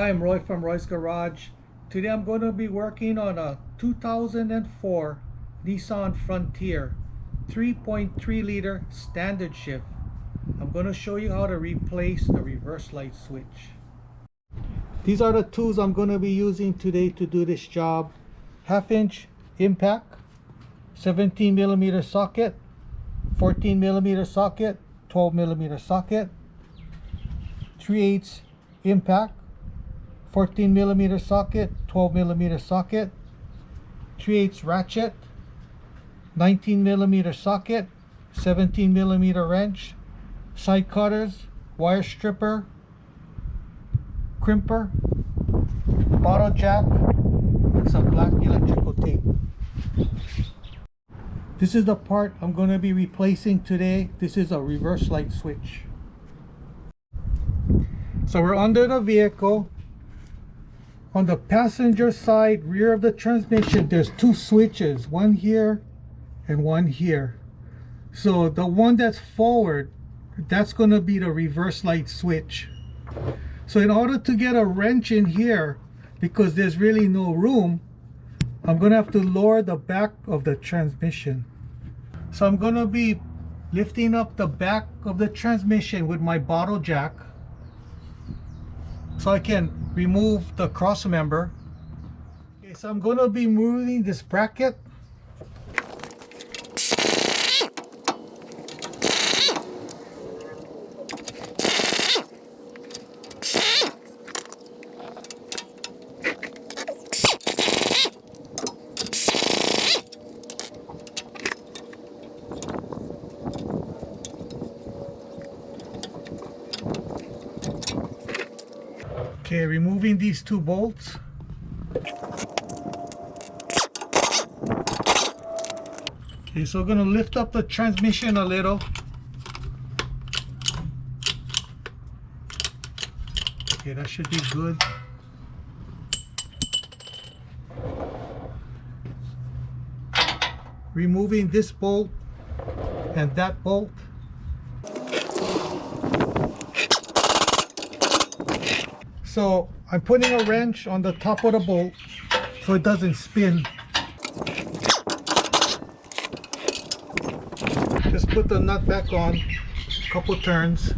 Hi, I'm Roy from Roy's Garage. Today I'm going to be working on a 2004 Nissan Frontier 3.3 liter standard shift. I'm going to show you how to replace the reverse light switch. These are the tools I'm going to be using today to do this job. 1/2-inch impact, 17mm socket, 14mm socket, 12mm socket, 3/8 impact, 14mm socket, 12mm socket, 3/8 ratchet, 19mm socket, 17mm wrench, side cutters, wire stripper, crimper, bottle jack, and some black electrical tape. This is the part I'm going to be replacing today. This is a reverse light switch. So we're under the vehicle. On the passenger side, rear of the transmission, there's two switches, one here and one here. So the one that's forward, that's going to be the reverse light switch. So in order to get a wrench in here, because there's really no room, I'm going to have to lower the back of the transmission. So I'm going to be lifting up the back of the transmission with my bottle jack, so I can remove the cross member. Okay, so I'm going to be moving this bracket. Okay, removing these two bolts. Okay, so I'm going to lift up the transmission a little. Okay, that should be good. Removing this bolt and that bolt. So I'm putting a wrench on the top of the bolt so it doesn't spin. Just put the nut back on, a couple turns.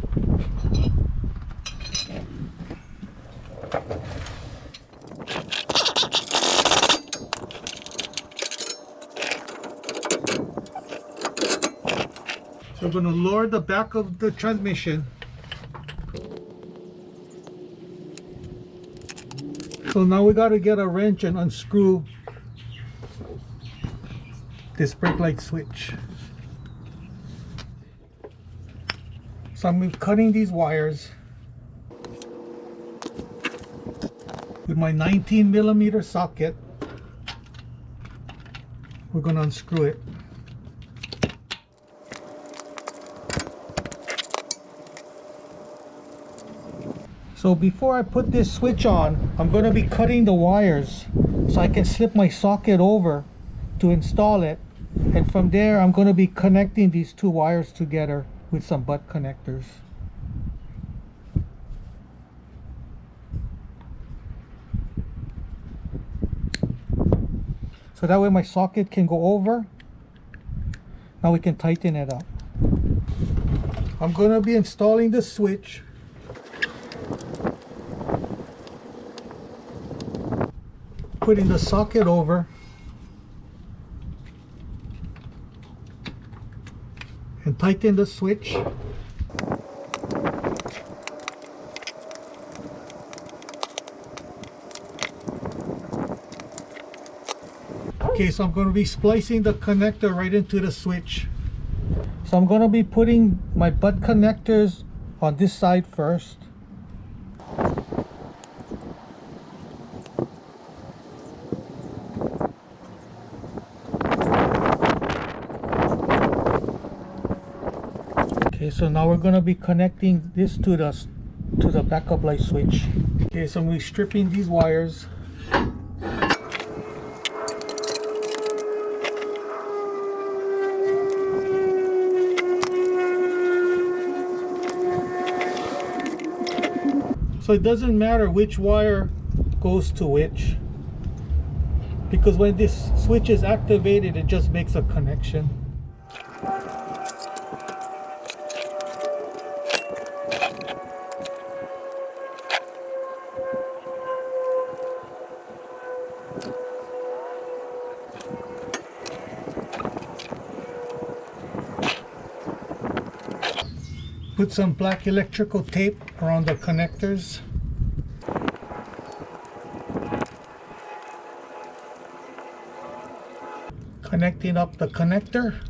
So we're going to lower the back of the transmission. So now we got to get a wrench and unscrew this brake light switch. So I'm cutting these wires with my 19mm socket. We're going to unscrew it. So before I put this switch on, I'm going to be cutting the wires so I can slip my socket over to install it. And from there, I'm going to be connecting these two wires together with some butt connectors. So that way my socket can go over. Now we can tighten it up. I'm going to be installing the switch. Putting the socket over and tighten the switch. Okay, so I'm going to be splicing the connector right into the switch. So I'm going to be putting my butt connectors on this side first. Okay, so now we're going to be connecting this to the backup light switch. Okay, so I'm going to be stripping these wires. So it doesn't matter which wire goes to which, because when this switch is activated, it just makes a connection. Put some black electrical tape around the connectors. Connecting up the connector.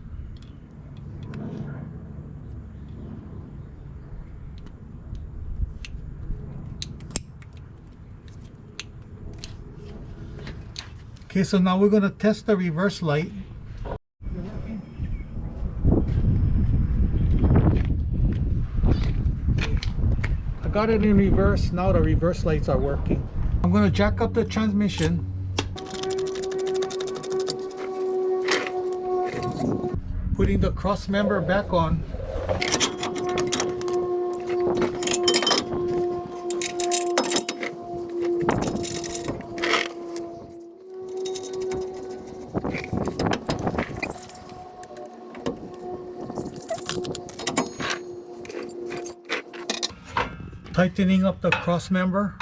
Okay, so now we're going to test the reverse light. I got it in reverse. Now the reverse lights are working. I'm going to jack up the transmission. Putting the cross member back on. Tightening up the cross member.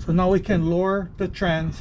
So now we can lower the trans.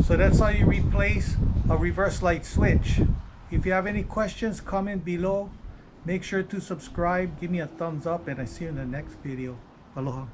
So that's how you replace a reverse light switch. If you have any questions, comment below. Make sure to subscribe, give me a thumbs up, and I see you in the next video. Aloha.